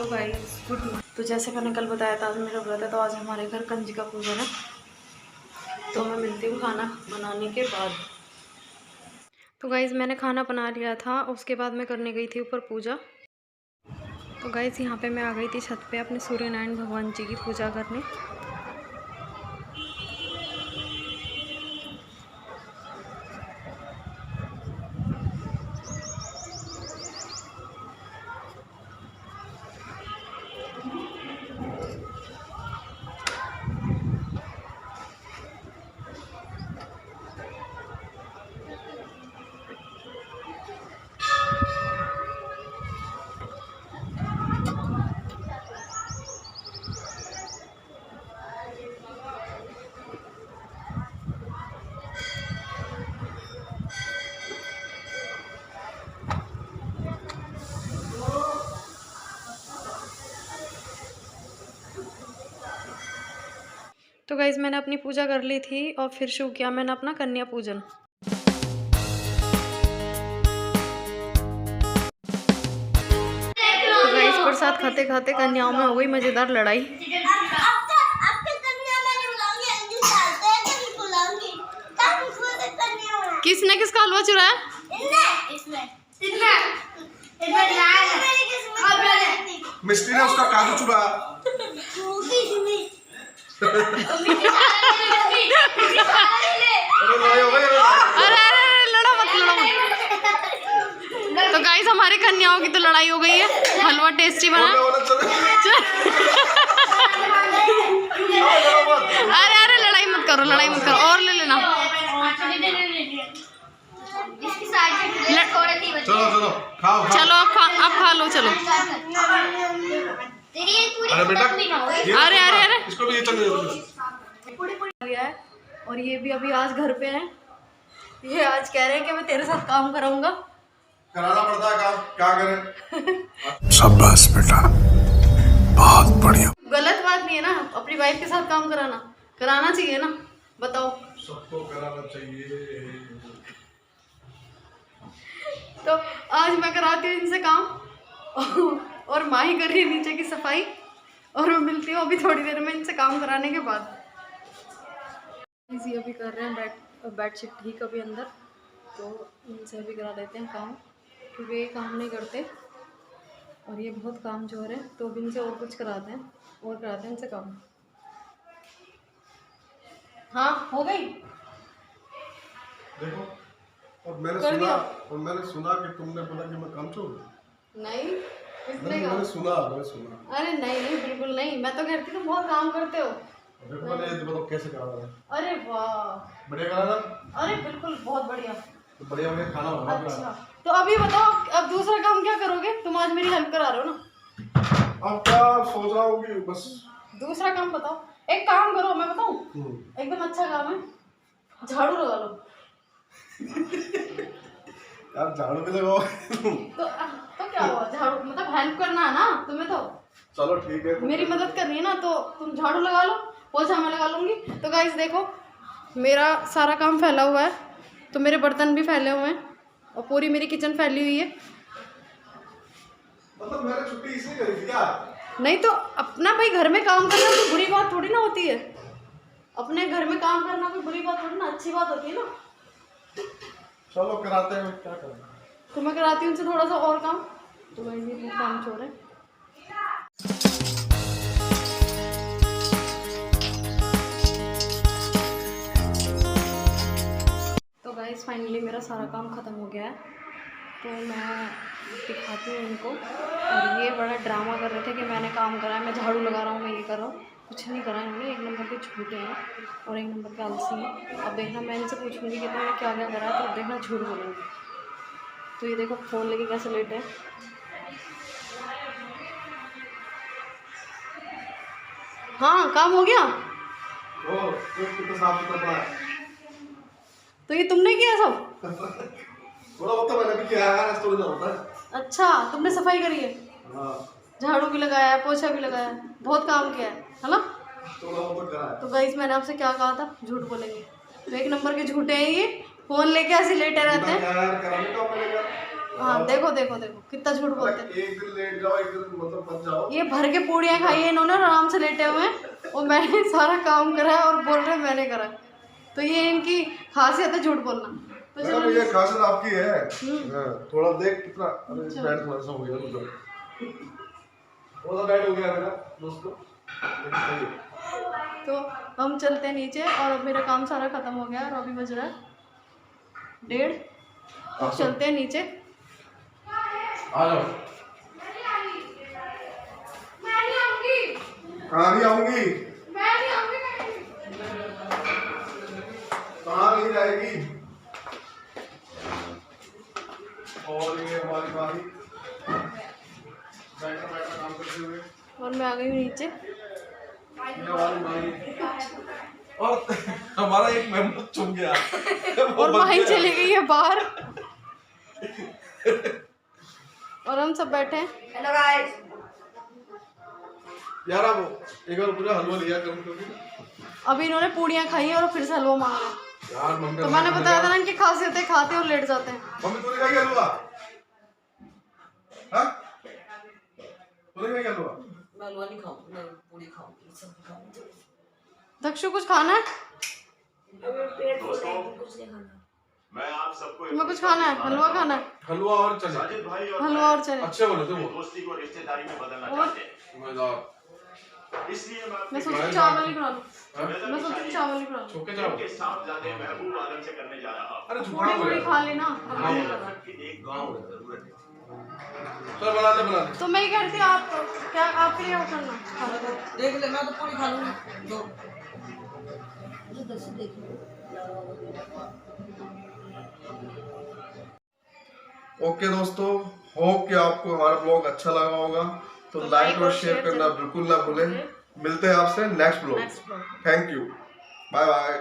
Hello guys, good morning. तो जैसे मैंने कल बताया था आज मेरा व्रत है, तो आज हमारे घर कंजिका पूजन है। तो मैं मिलती हूँ खाना बनाने के बाद। तो गाइस मैंने खाना बना लिया था, उसके बाद मैं करने गई थी ऊपर पूजा। तो गाइस यहाँ पे मैं आ गई थी छत पे अपने सूर्यनारायण भगवान जी की पूजा करने। तो गाइस मैंने अपनी पूजा कर ली थी और फिर शुरू किया मैंने अपना कन्या पूजन। तो गाइस प्रसाद खाते खाते कन्याओं में हो गई मजेदार लड़ाई। किसने किसका हलवा चुराया? मिस्त्री ने उसका काजू चुराया। अरे लड़ा मत। तो गाइस हमारे कन्याओं की तो लड़ाई हो गई है। हलवा टेस्टी बना। अरे लड़ाई मत करो और ले लेना। चलो खाओ। चलो अब खा लो चलो। अरे बेटा अरे इसको भी ये चल लिया है। और ये भी अभी आज घर पे हैं। ये आज कह रहे हैं कि मैं तेरे साथ काम कराऊंगा। कराना पड़ता है काम, क्या करें। शाबाश बेटा, बहुत बढ़िया। गलत बात नहीं है ना अपनी वाइफ के साथ काम कराना चाहिए ना, बताओ। सबको कराना चाहिए। तो आज मैं कराती हूँ इनसे काम और माँ ही कर रही है नीचे की सफाई। और मैं मिलती हूँ अभी थोड़ी देर में इनसे काम कराने के बाद। इसी अभी कर रहे हैं बेडशीट ठीक अभी अंदर, तो इनसे अभी करा देते हैं काम, क्योंकि ये काम नहीं करते और ये बहुत काम जो है, तो अभी इनसे और कुछ कराते हैं इनसे काम। हाँ हो गई। देखो और मैंने सुना कि तुमने बोला कि मैं काम छोड़ूं। नहीं मैंने सुना। अरे नहीं बिल्कुल नहीं, मैं तो कहती तुम बहुत काम करते हो। देखो मैंने ये बताओ कैसे करा रहा है। अरे वाह बढ़िया करा ना। अरे बिल्कुल बहुत बढ़िया। तो बढ़िया मैं खाना बना। अच्छा तो अभी बताओ अब दूसरा काम क्या करोगे? तुम आज मेरी हेल्प करा रहे हो ना। अब क्या सोच रहा हूँ कि बस दूसरा काम बताओ। एक काम करो, मैं बताऊँ एकदम अच्छा काम है, झाड़ू लगा लो। यार झाड़ू भी लगाओ। तो क्या हुआ, झाड़ू मतलब हेल्प करना है ना तुम्हें। तो चलो ठीक है, मेरी मदद करनी है ना, तो तुम झाड़ू लगा लो, पोछा मैं लगा लूंगी। तो गाइस देखो मेरा सारा काम फैला हुआ है, तो मेरे बर्तन भी फैले हुए हैं और पूरी मेरी किचन फैली हुई है। मतलब मैंने छुट्टी इसलिए करी थी क्या? नहीं तो अपना भाई घर में काम करना कोई बुरी बात थोड़ी ना होती है। अपने घर में काम करना कोई बुरी बात थोड़ी ना, अच्छी बात होती है ना। चलो कराते हैं, क्या करना। तो मैं कराती हूँ उनसे थोड़ा सा और काम। तो भाई ये काम छोड़ रहे हैं। तो गाइस फाइनली मेरा सारा काम ख़त्म हो गया है, तो मैं दिखाती हूँ इनको। और ये बड़ा ड्रामा कर रहे थे कि मैंने काम करा है, मैं झाड़ू लगा रहा हूँ, मैं ये कर रहा हूँ। कुछ नहीं करा इन्होंने, एक नंबर के झूठे हैं और एक नंबर के आलसी हैं। अब देखना मैं इनसे पूछूंगी कि तुमने क्या क्या करा, तो देखना झूठ बोलेंगे। तो ये देखो फ़ोन लेके कैसे लेटे हैं। हाँ काम हो गया। कितना साफ सुथरा पड़ा है। तो ये तुमने किया सब? थोड़ा बहुत तो मैंने भी किया है, ऐसा थोड़ी ना होता है। अच्छा तुमने सफाई करी है, झाड़ू भी लगाया है, पोछा भी लगाया है, बहुत काम किया है ना। थोड़ा बहुत तो करा है। तो गाइस मैंने आपसे क्या कहा था, झूठ बोलेंगे। तो एक नंबर के झूठे हैं ये, फोन लेके ऐसे लेटे रहते हैं। हाँ देखो देखो देखो कितना झूठ बोलते हैं। एक दिन लेट जाओ, एक दिन मतलब मत जाओ। ये भर के पूड़ियाँ खाई है इन्होंने और आराम से लेटे हुए हैं और मैंने सारा काम करा है और बोल रहे हैं मैंने करा। तो ये इनकी खासियत है झूठ बोलना। तो चलो ये खासियत आपकी है। हाँ, थोड़ा देख कितना, अरे बैड थोड़ा सा हो गया, रुक जाओ। थोड़ा बैड हो गया मेरा दोस्तों, लेकिन सही है। तो हम चलते हैं नीचे और अब मेरा काम सारा खत्म हो गया और अभी बज रहा है 1:30। तो चलते हैं नीचे। आ जाओ। कहाँ नहीं आऊंगी? कहाँ नहीं जाएगी? और ये हमारी भाई बैठा बैठा काम करते हुए, और मैं आ गई हूँ नीचे। ये हमारी भाई और हमारा एक मेंबर चुप गया और माही चली गई है बाहर और हम सब बैठे हैं। Hello guys. यार अब एक बार पूरा हलवा लिया कभी। अभी इन्होंने पूड़ियाँ खाई हैं और फिर से हलवा मांग रहे हैं। यार मम्मी तो मैंने बताया था ना इनकी खासियत है, खाते और लेट जाते हैं। मम्मी तूने क्या हलवा? हाँ तूने क्या हलवा? मैं हलवा नहीं खाऊंगी, मैं पूरी खाऊंगी, सब्जी खाऊंगी। दक्षु कुछ खाना है? पेट फुल है, कुछ नहीं खाना। मैं आप सबको तुम्हें कुछ खाना है? हलवा खाना है? हलवा और चने। साजिद भाई और हलवा और चने। अच्छे बोले थे वो। दोस्ती को रिश्तेदारी में बदलना और? चाहते हैं, मजेदार। इसलिए मैं सोचती चावल ही बना लूं। हाँ? मैं सोचती चावल ही बना लूं। छोके जाओ। के साथ जाने महबूब आलम से करने जा रहा हूं। अरे पूड़ी झुकाओ पूड़ी यार। खा लेना। हाँ। एक गांव में जरूरत है। चल बना ले। तो मैं ही कहती हूँ आप क्या आपके लिए वो करना। देख ले, मैं तो पूरी खा लूंगी दो। मुझे दस देख लो। ओके दोस्तों, होप कि आपको हमारा ब्लॉग अच्छा लगा होगा। तो लाइक और शेयर करना बिल्कुल ना भूलें। मिलते हैं आपसे next blog. Thank you, bye bye.